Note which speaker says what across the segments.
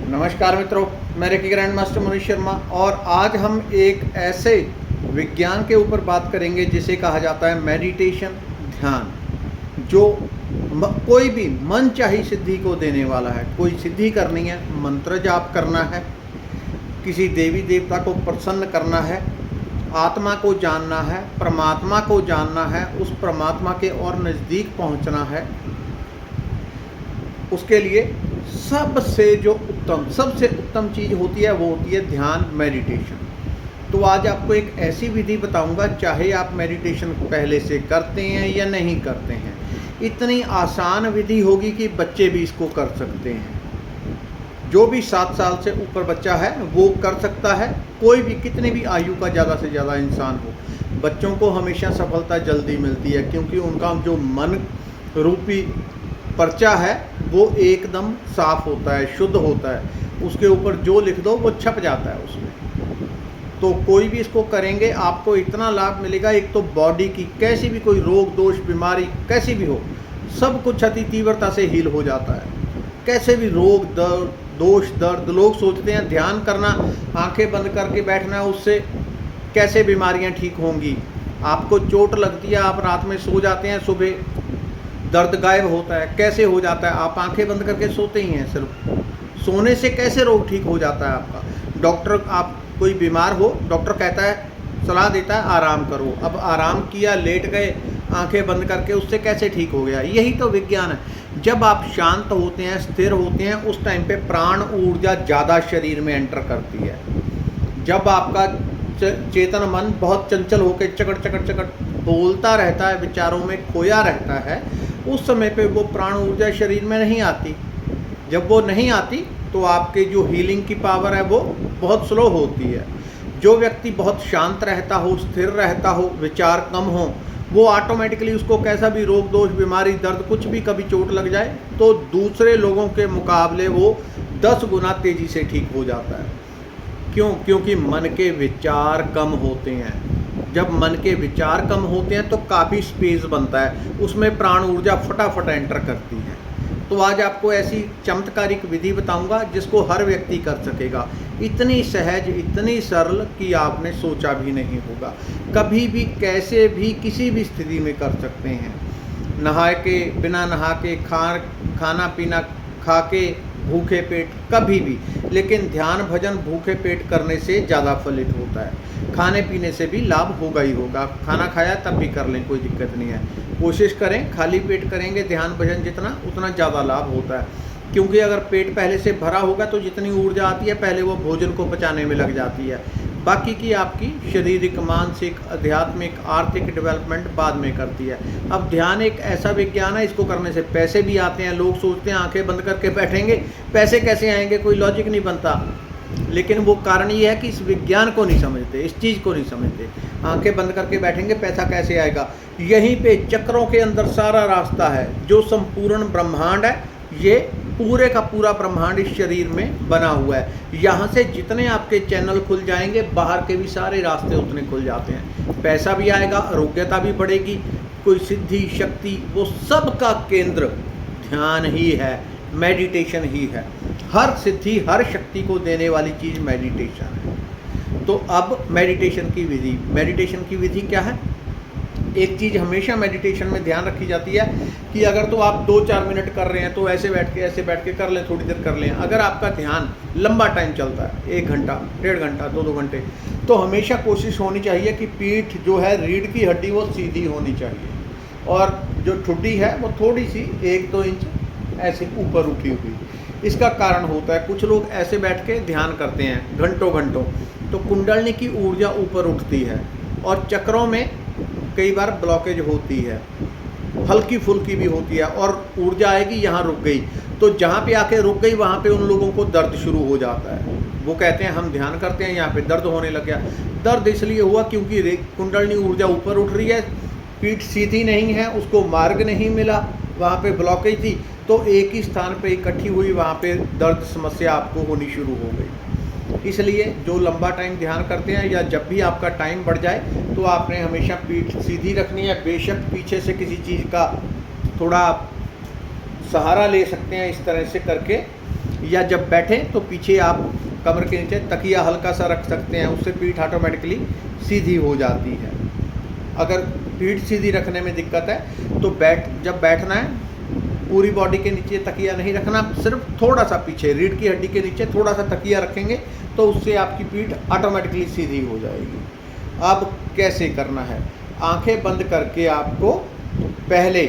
Speaker 1: नमस्कार मित्रों, मैं reiki grand master Manish Sharma और आज हम एक ऐसे विज्ञान के ऊपर बात करेंगे जिसे कहा जाता है मेडिटेशन, ध्यान, जो कोई भी मन चाही सिद्धि को देने वाला है। कोई सिद्धि करनी है, मंत्र जाप करना है, किसी देवी देवता को प्रसन्न करना है, आत्मा को जानना है, परमात्मा को जानना है, उस परमात्मा के और नज़दीक पहुंचना है, उसके लिए सबसे उत्तम चीज़ होती है वो होती है ध्यान, मेडिटेशन। तो आज आपको एक ऐसी विधि बताऊंगा, चाहे आप मेडिटेशन पहले से करते हैं या नहीं करते हैं, इतनी आसान विधि होगी कि बच्चे भी इसको कर सकते हैं। जो भी 7 साल से ऊपर बच्चा है वो कर सकता है, कोई भी कितने भी आयु का ज़्यादा से ज़्यादा इंसान हो। बच्चों को हमेशा सफलता जल्दी मिलती है क्योंकि उनका जो मन रूपी पर्चा है वो एकदम साफ होता है, शुद्ध होता है। उसके ऊपर जो लिख दो वो छप जाता है उसमें। तो कोई भी इसको करेंगे आपको इतना लाभ मिलेगा। एक तो बॉडी की कैसी भी कोई रोग दोष बीमारी कैसी भी हो, सब कुछ अति तीव्रता से हील हो जाता है। कैसे भी रोग दोष दर्द, लोग सोचते हैं ध्यान करना, आंखें बंद करके बैठना, उससे कैसे बीमारियां ठीक होंगी। आपको चोट लगती है, आप रात में सो जाते हैं, सुबह दर्द गायब होता है। कैसे हो जाता है? आप आंखें बंद करके सोते ही हैं। सिर्फ सोने से कैसे रोग ठीक हो जाता है आपका? डॉक्टर, आप कोई बीमार हो, डॉक्टर कहता है, सलाह देता है आराम करो। अब आराम किया, लेट गए आंखें बंद करके, उससे कैसे ठीक हो गया? यही तो विज्ञान है। जब आप शांत होते हैं, स्थिर होते हैं, उस टाइम पे प्राण ऊर्जा ज़्यादा शरीर में एंटर करती है। जब आपका चेतन मन बहुत चंचल होकर चकट बोलता रहता है, विचारों में खोया रहता है, उस समय पे वो प्राण ऊर्जा शरीर में नहीं आती। जब वो नहीं आती तो आपके जो हीलिंग की पावर है वो बहुत स्लो होती है। जो व्यक्ति बहुत शांत रहता हो, स्थिर रहता हो, विचार कम हो, वो ऑटोमेटिकली उसको कैसा भी रोग दोष बीमारी दर्द कुछ भी कभी चोट लग जाए तो दूसरे लोगों के मुकाबले वो 10 गुना तेज़ी से ठीक हो जाता है। क्यों? क्योंकि मन के विचार कम होते हैं। जब मन के विचार कम होते हैं तो काफ़ी स्पेस बनता है, उसमें प्राण ऊर्जा फटाफट एंटर करती है। तो आज आपको ऐसी चमत्कारिक विधि बताऊंगा जिसको हर व्यक्ति कर सकेगा। इतनी सहज, इतनी सरल कि आपने सोचा भी नहीं होगा। कभी भी, कैसे भी, किसी भी स्थिति में कर सकते हैं। नहा के, बिना नहा के, खाना पीना खा के, भूखे पेट, कभी भी। लेकिन ध्यान भजन भूखे पेट करने से ज़्यादा फलित होता है। खाने पीने से भी लाभ होगा ही होगा। खाना खाया तब भी कर लें, कोई दिक्कत नहीं है। कोशिश करें खाली पेट करेंगे ध्यान भजन जितना, उतना ज़्यादा लाभ होता है। क्योंकि अगर पेट पहले से भरा होगा तो जितनी ऊर्जा आती है पहले वो भोजन को पचाने में लग जाती है। बाकी की आपकी शारीरिक, मानसिक, आध्यात्मिक, आर्थिक डेवलपमेंट बाद में करती है। अब ध्यान एक ऐसा विज्ञान है, इसको करने से पैसे भी आते हैं। लोग सोचते हैं आंखें बंद करके बैठेंगे, पैसे कैसे आएंगे, कोई लॉजिक नहीं बनता। लेकिन वो कारण ये है कि इस विज्ञान को नहीं समझते, इस चीज़ को नहीं समझते। आंखें बंद करके बैठेंगे, पैसा कैसे आएगा? यहीं पे चक्रों के अंदर सारा रास्ता है। जो संपूर्ण ब्रह्मांड है, ये पूरे का पूरा ब्रह्मांड इस शरीर में बना हुआ है। यहाँ से जितने आपके चैनल खुल जाएंगे, बाहर के भी सारे रास्ते उतने खुल जाते हैं। पैसा भी आएगा, आरोग्यता भी बढ़ेगी, कोई सिद्धि शक्ति, वो सब का केंद्र ध्यान ही है, मेडिटेशन ही है। हर सिद्धि, हर शक्ति को देने वाली चीज़ मेडिटेशन है। तो अब मेडिटेशन की विधि क्या है? एक चीज़ हमेशा मेडिटेशन में ध्यान रखी जाती है कि अगर तो आप 2-4 मिनट कर रहे हैं तो ऐसे बैठ के कर लें, थोड़ी देर कर लें। अगर आपका ध्यान लंबा टाइम चलता है, 1 घंटा, 1.5 घंटा, 2-2 घंटे, तो हमेशा कोशिश होनी चाहिए कि पीठ जो है, रीढ़ की हड्डी, वो सीधी होनी चाहिए और जो ठुड्डी है वो थोड़ी सी 1-2 इंच ऐसे ऊपर उठी हुई। इसका कारण होता है, कुछ लोग ऐसे बैठ के ध्यान करते हैं घंटों, तो कुंडलनी की ऊर्जा ऊपर उठती है और चक्रों में कई बार ब्लॉकेज होती है, हल्की फुल्की भी होती है, और ऊर्जा आएगी यहाँ रुक गई, तो जहाँ पे आके रुक गई वहाँ पे उन लोगों को दर्द शुरू हो जाता है। वो कहते हैं हम ध्यान करते हैं, यहाँ पे दर्द होने लग गया। दर्द इसलिए हुआ क्योंकि कुंडलनी ऊर्जा ऊपर उठ रही है, पीठ सीधी नहीं है, उसको मार्ग नहीं मिला, वहाँ पे ब्लॉकेज थी, तो एक ही स्थान पे इकट्ठी हुई, वहाँ पे दर्द समस्या आपको होनी शुरू हो गई। इसलिए जो लंबा टाइम ध्यान करते हैं या जब भी आपका टाइम बढ़ जाए तो आपने हमेशा पीठ सीधी रखनी है। बेशक पीछे से किसी चीज़ का थोड़ा सहारा ले सकते हैं, इस तरह से करके या जब बैठें तो पीछे आप कमर के नीचे तकिया हल्का सा रख सकते हैं, उससे पीठ ऑटोमेटिकली सीधी हो जाती है। अगर पीठ सीधी रखने में दिक्कत है तो जब बैठना है पूरी बॉडी के नीचे तकिया नहीं रखना, सिर्फ थोड़ा सा पीछे रीढ़ की हड्डी के नीचे थोड़ा सा तकिया रखेंगे तो उससे आपकी पीठ ऑटोमेटिकली सीधी हो जाएगी। अब कैसे करना है, आंखें बंद करके आपको पहले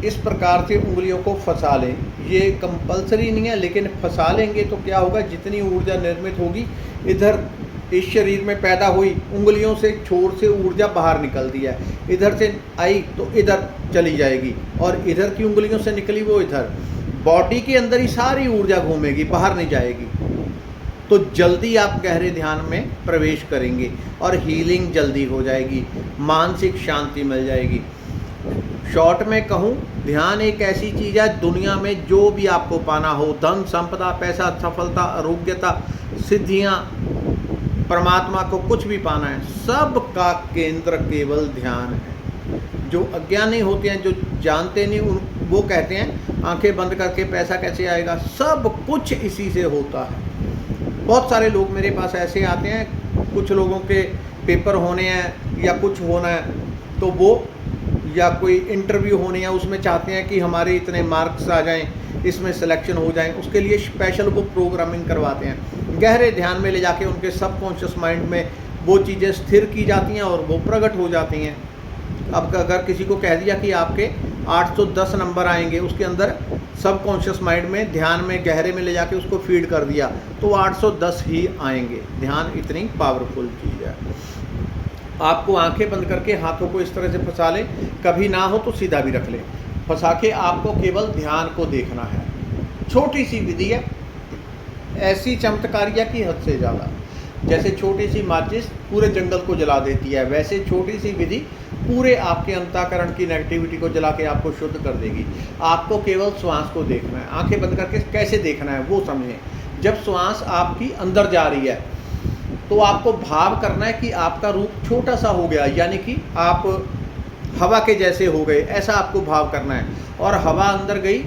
Speaker 1: इस प्रकार से उंगलियों को फंसा लें। ये कंपलसरी नहीं है, लेकिन फंसा लेंगे तो क्या होगा, जितनी ऊर्जा निर्मित होगी इधर इस शरीर में पैदा हुई, उंगलियों से छोर से ऊर्जा बाहर निकलती है, इधर से आई तो इधर चली जाएगी और इधर की उंगलियों से निकली वो इधर, बॉडी के अंदर ही सारी ऊर्जा घूमेगी, बाहर नहीं जाएगी। तो जल्दी आप गहरे ध्यान में प्रवेश करेंगे और हीलिंग जल्दी हो जाएगी, मानसिक शांति मिल जाएगी। शॉर्ट में कहूँ, ध्यान एक ऐसी चीज़ है, दुनिया में जो भी आपको पाना हो, धन संपदा, पैसा, सफलता, आरोग्यता, सिद्धियाँ, परमात्मा को कुछ भी पाना है, सब का केंद्र केवल ध्यान है। जो अज्ञानी होते हैं, जो जानते नहीं, वो कहते हैं आंखें बंद करके पैसा कैसे आएगा, सब कुछ इसी से होता है। बहुत सारे लोग मेरे पास ऐसे आते हैं, कुछ लोगों के पेपर होने हैं या कुछ होना है तो वो, या कोई इंटरव्यू होनी है उसमें चाहते हैं कि हमारे इतने मार्क्स आ जाएं, इसमें सिलेक्शन हो जाएं, उसके लिए स्पेशल वो प्रोग्रामिंग करवाते हैं। गहरे ध्यान में ले जाके उनके सबकॉन्शियस माइंड में वो चीज़ें स्थिर की जाती हैं और वो प्रकट हो जाती हैं। अब अगर किसी को कह दिया कि आपके 810 नंबर आएंगे, उसके अंदर सबकॉन्शियस माइंड में ध्यान में गहरे में ले जाके उसको फीड कर दिया तो 810 ही आएंगे। ध्यान इतनी पावरफुल चीज़ है। आपको आंखें बंद करके हाथों को इस तरह से फंसा लें, कभी ना हो तो सीधा भी रख लें, फंसा के आपको केवल ध्यान को देखना है। छोटी सी विधि है, ऐसी चमत्कारिया की हद से ज़्यादा। जैसे छोटी सी माचिस पूरे जंगल को जला देती है, वैसे छोटी सी विधि पूरे आपके अंतःकरण की नेगेटिविटी को जला के आपको शुद्ध कर देगी। आपको केवल श्वास को देखना है, आंखें बंद करके कैसे देखना है वो समझें। जब श्वास आपकी अंदर जा रही है तो आपको भाव करना है कि आपका रूप छोटा सा हो गया, यानी कि आप हवा के जैसे हो गए, ऐसा आपको भाव करना है। और हवा अंदर गई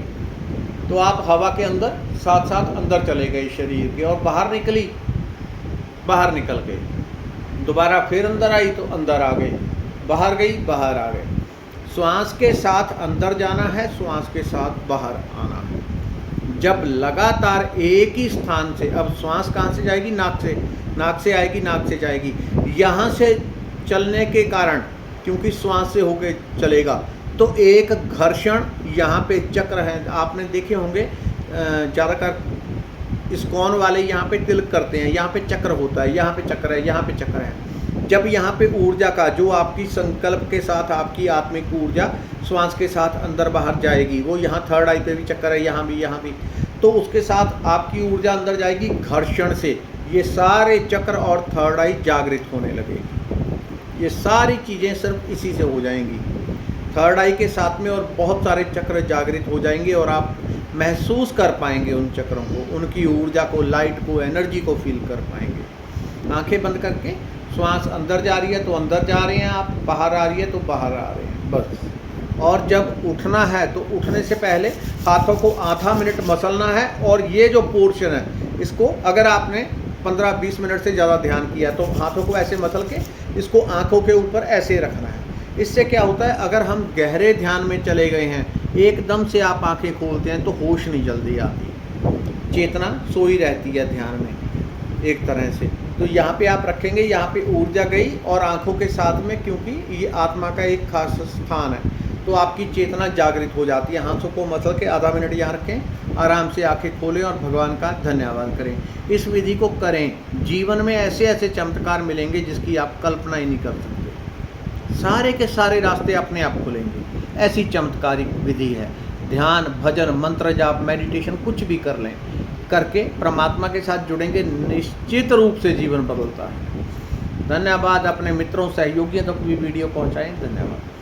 Speaker 1: तो आप हवा के अंदर साथ साथ अंदर चले गए शरीर के, और बाहर निकली, बाहर निकल गए, दोबारा फिर अंदर आई तो अंदर आ गए, बाहर गई बाहर आ गए। श्वास के साथ अंदर जाना है, श्वास के साथ बाहर आना है। जब लगातार एक ही स्थान से, अब श्वास कहाँ से जाएगी, नाक से, नाक से आएगी, नाक से जाएगी, यहाँ से चलने के कारण, क्योंकि श्वास से होके चलेगा तो एक घर्षण, यहाँ पे चक्र है, आपने देखे होंगे ज़्यादातर इस्कॉन वाले यहाँ पे तिलक करते हैं, यहाँ पे चक्र होता है, यहाँ पे चक्र है, यहाँ पे चक्र है। जब यहाँ पे ऊर्जा का, जो आपकी संकल्प के साथ आपकी आत्मिक ऊर्जा श्वास के साथ अंदर बाहर जाएगी, वो यहाँ थर्ड आई पे भी चक्कर है, यहाँ भी, तो उसके साथ आपकी ऊर्जा अंदर जाएगी घर्षण से, ये सारे चक्र और थर्ड आई जागृत होने लगेगी। ये सारी चीज़ें सिर्फ इसी से हो जाएंगी, थर्ड आई के साथ में, और बहुत सारे चक्र जागृत हो जाएंगे और आप महसूस कर पाएंगे उन चक्रों को, उनकी ऊर्जा को, लाइट को, एनर्जी को फील कर पाएंगे। आंखें बंद करके श्वास अंदर जा रही है तो अंदर जा रहे हैं आप, बाहर आ रही है तो बाहर आ रहे हैं, बस। और जब उठना है तो उठने से पहले हाथों को आधा मिनट मसलना है, और ये जो पोर्शन है इसको, अगर आपने 15-20 मिनट से ज़्यादा ध्यान किया तो हाथों को ऐसे मसल के इसको आँखों के ऊपर ऐसे रखना है। इससे क्या होता है, अगर हम गहरे ध्यान में चले गए हैं, एकदम से आप आंखें खोलते हैं तो होश नहीं जल्दी आती, चेतना सोई रहती है ध्यान में एक तरह से। तो यहाँ पे आप रखेंगे, यहाँ पे ऊर्जा गई और आंखों के साथ में, क्योंकि ये आत्मा का एक खास स्थान है, तो आपकी चेतना जागृत हो जाती है। हाथों को मसल के आधा मिनट यहाँ रखें, आराम से आंखें खोलें और भगवान का धन्यवाद करें। इस विधि को करें, जीवन में ऐसे ऐसे चमत्कार मिलेंगे जिसकी आप कल्पना ही नहीं कर सकते। सारे के सारे रास्ते अपने आप खुलेंगे, ऐसी चमत्कारिक विधि है। ध्यान, भजन, मंत्र जाप, मेडिटेशन कुछ भी कर लें, करके परमात्मा के साथ जुड़ेंगे, निश्चित रूप से जीवन बदलता है। धन्यवाद। अपने मित्रों, सहयोगियों तक भी वीडियो पहुंचाएं। धन्यवाद।